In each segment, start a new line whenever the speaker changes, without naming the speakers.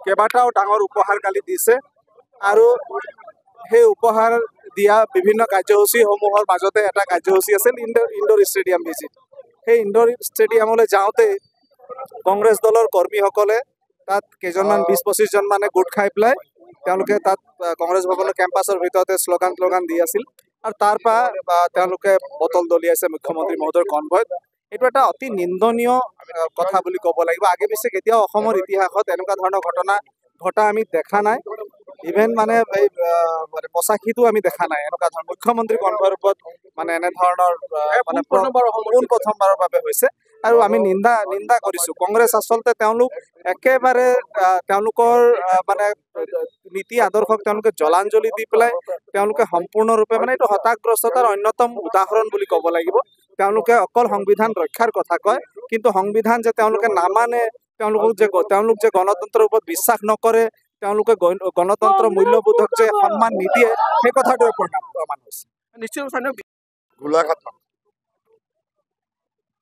কেইবাটাও ডাঙৰ উপহাৰ কালি দিছে আৰু সেই উপহাৰ দিয়া বিভিন্ন কাৰ্যসূচীসমূহৰ মাজতে এটা কাৰ্যসূচী আছিল ইনডোৰ ষ্টেডিয়াম ভিজিট। সেই ইনডোৰ ষ্টেডিয়ামলৈ যাওঁতে কংগ্ৰেছ দলৰ কৰ্মীসকলে তাত কেইজনমান 20-25 জন মানে গোট খাই পেলাই তেওঁলোকে তাত কংগ্ৰেছ ভৱনৰ কেম্পাছৰ ভিতৰতে শ্লোগান দি আছিল আৰু তাৰ পৰা তেওঁলোকে বটল দলিয়াইছে মুখ্যমন্ত্ৰী মহোদয়ৰ কনভয়ত। এইটো এটা অতি নিন্দনীয় কথা বুলি ক'ব লাগিব। আগে পিছে কেতিয়াও অসমৰ ইতিহাসত এনেকুৱা ধৰণৰ ঘটা আমি দেখা নাই। ইভেন মানে এই পঁচাশীটো আমি দেখা নাই এনেকুৱা ধৰণৰ মুখ্যমন্ত্ৰী কনভয়ৰ ওপৰত মানে এনেধৰণৰ মানে প্ৰথমবাৰৰ বাবে হৈছে আৰু আমি নিন্দা কৰিছো। কংগ্ৰেছ আচলতে তেওঁলোক একেবাৰে তেওঁলোকৰ মানে নীতি আদৰ্শক তেওঁলোকে জলাঞ্জলি দি পেলাই তেওঁলোকে সম্পূৰ্ণৰূপে মানে এইটো হতাশগ্ৰস্ততাৰ অন্যতম উদাহৰণ বুলি ক'ব লাগিব। তেওঁলোকে অকল সংবিধান ৰক্ষাৰ কথা কয়, কিন্তু সংবিধান যে তেওঁলোকে নামানে, তেওঁলোক যে গণতন্ত্ৰৰ ওপৰত বিশ্বাস নকৰে, তেওঁলোকে গণতন্ত্ৰ মূল্যবোধক যে সন্মান নিদিয়ে, সেই কথাটোৱে প্ৰমাণ হৈছে। নিশ্চয়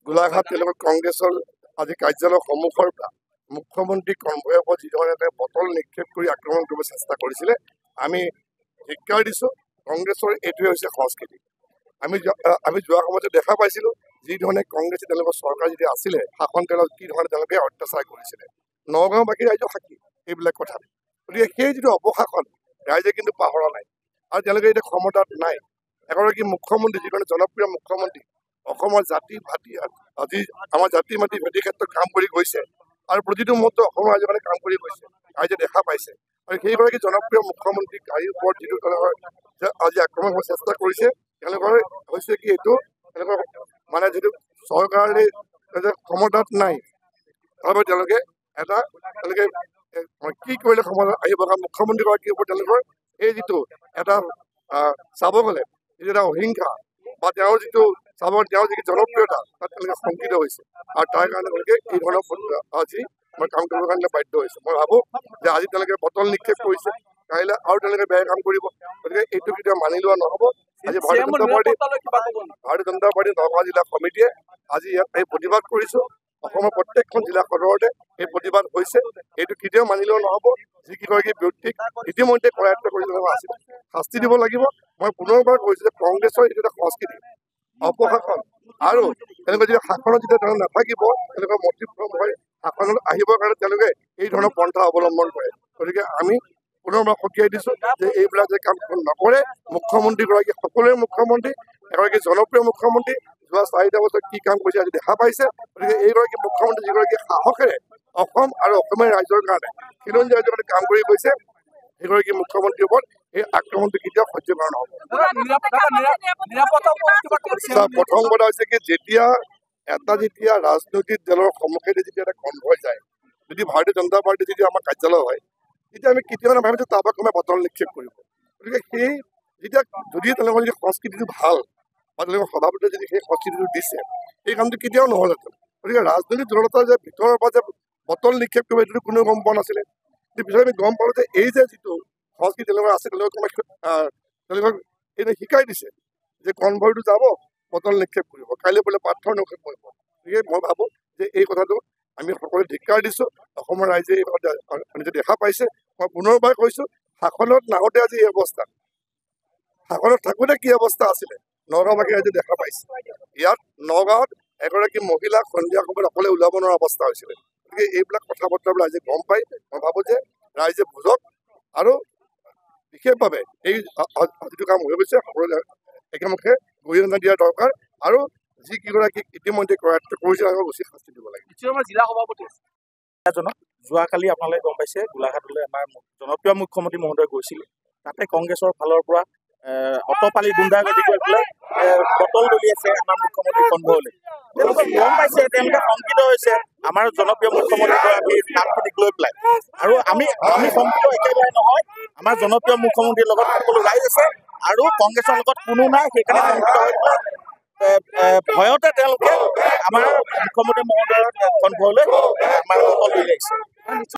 গোলাঘাট কংগ্ৰেছৰ আজি কাৰ্যালয় সন্মুখৰ পৰা মুখ্যমন্ত্ৰী কনভয়ৰ ওপৰত যিধৰণে বটল নিক্ষেপ কৰি আক্ৰমণ কৰিব চেষ্টা কৰিছিলে, আমি ধিক্কাৰ দিছোঁ। কংগ্ৰেছৰ এইটোৱে হৈছে সংস্কৃতি। আমি যোৱা সময়তে দেখা পাইছিলোঁ যিধৰণে কংগ্ৰেছে তেওঁলোকৰ চৰকাৰ যেতিয়া আছিলে, শাসন কালত কি ধৰণে তেওঁলোকে অত্যাচাৰ কৰিছিলে। নগাঁও বাকী ৰাইজৰ সাক্ষী এইবিলাক কথা। গতিকে সেই যিটো অপশাসন ৰাইজে কিন্তু পাহৰা নাই আৰু তেওঁলোকে এতিয়া ক্ষমতাত নাই। এগৰাকী মুখ্যমন্ত্ৰী, যিজনে জনপ্ৰিয় মুখ্যমন্ত্ৰী, অসমৰ জাতি ভাতি আজি আমাৰ জাতি মাতি ভেটি ক্ষেত্ৰত কাম কৰি গৈছে আৰু প্ৰতিটো মুহূৰ্তত অসমৰ ৰাইজৰ কাৰণে কাম কৰি গৈছে, ৰাইজে দেখা পাইছে। আৰু সেইগৰাকী জনপ্ৰিয় মুখ্যমন্ত্ৰী গাড়ীৰ ওপৰত যিটো তেওঁলোকৰ আজি আক্ৰমণ কৰিব চেষ্টা কৰিছে, তেওঁলোকৰ হৈছে কি এইটো তেওঁলোকৰ মানে যিটো চৰকাৰে ক্ষমতাত নাই, তাৰবাবে তেওঁলোকে কি কৰিলে ক্ষমতাত আহিব। কাৰণ মুখ্যমন্ত্ৰীগৰাকীৰ ওপৰত তেওঁলোকৰ এই যিটো এটা চাব গ'লে যিটো এটা অহিংসা বা তেওঁৰ যিটো জনপ্ৰিয়তা তাত তেওঁলোকে শংকিত হৈছে আৰু তাৰ কাৰণে তেওঁলোকে এই ধৰণৰ আজি কাম কৰিবৰ কাৰণে বাধ্য হৈছে। মই ভাবোঁ যে আজি তেওঁলোকে বটল নিক্ষেপ কৰিছে, কাইলৈ আৰু তেওঁলোকে বেয়া কাম কৰিব। গতিকে এইটো কেতিয়াও মানি লোৱা নহ'ব। আজি ভাৰতীয় জনতা পাৰ্টী নগাঁও জিলা সমিতিয়ে আজি ইয়াত এই প্ৰতিবাদ কৰিছোঁ। অসমৰ প্ৰত্যেকখন জিলা সদৰতে এই প্ৰতিবাদ হৈছে। এইটো কেতিয়াও মানি লোৱা নহ'ব। যিকেইগৰাকী ব্যক্তিক ইতিমধ্যে কৰায়ত্ব কৰি আছিল শাস্তি দিব লাগিব। মই পুনৰবাৰ কৈছোঁ যে কংগ্ৰেছৰ এইটো এটা সংস্কৃতি, অপশাসন আৰু তেওঁলোকে যেতিয়া শাসনত যেতিয়া তেওঁলোক নাথাকিব, তেওঁলোকৰ মতিভ্ৰম হয়, শাসনত আহিবৰ কাৰণে তেওঁলোকে এই ধৰণৰ পন্থা অৱলম্বন কৰে। গতিকে আমি পুনৰবাৰ সকীয়াই দিছোঁ যে এইবিলাক যে কাম নকৰে। মুখ্যমন্ত্ৰীগৰাকী সকলোৰে মুখ্যমন্ত্ৰী, এগৰাকী জনপ্ৰিয় মুখ্যমন্ত্ৰী, যোৱা 4টা বছৰত কি কাম কৰিছে আজি দেখা পাইছে। গতিকে এইগৰাকী মুখ্যমন্ত্ৰী যিগৰাকী সাহসেৰে অসম আৰু অসমীয়া ৰাইজৰ কাৰণে খিলঞ্জীয়া ৰাইজৰ কাৰণে কাম কৰি গৈছে, সেইগৰাকী মুখ্যমন্ত্ৰীৰ ওপৰত এই আক্ৰমণটো কেতিয়াও সহ্য কৰা নহ'ব। প্ৰথম কথা হৈছে কি, যেতিয়া ৰাজনৈতিক দলৰ সন্মুখেদি যেতিয়া এটা কনভয় যায়, যদি ভাৰতীয় জনতা পাৰ্টি যদি আমাৰ কাৰ্যালয় হয়, তেতিয়া আমি কেতিয়াও নাভাবিম যে তাৰ পৰা কোনোবাই বটল নিক্ষেপ কৰিব। গতিকে যদি তেওঁলোকৰ যদি সংস্কৃতিটো ভাল বা তেওঁলোকৰ সভাপতিয়ে যদি সেই সংস্কৃতিটো দিছে, এই কামটো কেতিয়াও নহ'লহেঁতেন। গতিকে ৰাজনৈতিক দলৰ এটা যে ভিতৰৰ পৰা যে বটল নিক্ষেপ কৰিব, এইটো কোনেও গম পোৱা নাছিলে। কিন্তু পিছত আমি গম পালোঁ যে এই যে যিটো সংস্কৃতি তেওঁলোকৰ আছে, তেওঁলোকক এইটো শিকাই দিছে যে কনভয়টো যাব, বটল নিক্ষেপ কৰিব, কাইলৈ বোলে পাথৰ নিক্ষেপ কৰিব। গতিকে মই ভাবোঁ যে এই কথাটো আমি সকলোৱে ধিক্কাৰ দিছোঁ। অসমৰ ৰাইজে এই কথা দেখা পাইছে। মই পুনৰবাৰ কৈছোঁ, শাসনত নাহোঁতে আজি এই অৱস্থা, শাসনত থাকোঁতে কি অৱস্থা আছিলে নগাঁওবাসী ৰাইজে দেখা পাইছে। ইয়াত নগাঁৱত এগৰাকী মহিলাক সন্ধিয়া সময়ত অকলে ওলাব নোৱাৰা অৱস্থা হৈছিলে। গতিকে এইবিলাক কথা বতৰাবিলাক ৰাইজে গম পায়। মই ভাবোঁ যে ৰাইজে বুজক আৰু বিশেষভাৱে এই যিটো কাম হৈ গৈছে সকলোৱে একেমুখে গৰিহণা দিয়া দৰকাৰ আৰু যিকেইগৰাকীক ইতিমধ্যে কৰায়ত্ব কৰিছে তেওঁলোকক উচিত শাস্তি দিব লাগে।
জিলা সভাপতি যোৱাকালি আপোনালোকে গম পাইছে, গোলাঘাটলৈ আমাৰ জনপ্ৰিয় মুখ্যমন্ত্ৰী মহোদয় গৈছিল। তাতে কংগ্ৰেছৰ ফালৰ পৰা অটপালি গুণ্ডাগৰ্দি কৰি পেলাই বটল দলিয়াইছে আমাৰ মুখ্যমন্ত্ৰী কনভয়লৈ। তেওঁলোকে গম পাইছে, তেওঁলোকে শংকিত হৈছে আমাৰ জনপ্ৰিয় মুখ্যমন্ত্ৰীগৰাকীৰ নামখিনিক লৈ পেলাই। আৰু আমি শংকিত একেবাৰে নহয়, আমাৰ জনপ্ৰিয় মুখ্যমন্ত্ৰীৰ লগত সকলো ৰাইজ আছে।
আৰু কংগ্ৰেছৰ লগত কোনো নাই, সেইকাৰণে ভয়তে তেওঁলোকে আমাৰ মুখ্যমন্ত্ৰী মহোদয়ৰ কনভয়লৈ আমাৰ লগত লৈ আহিছে।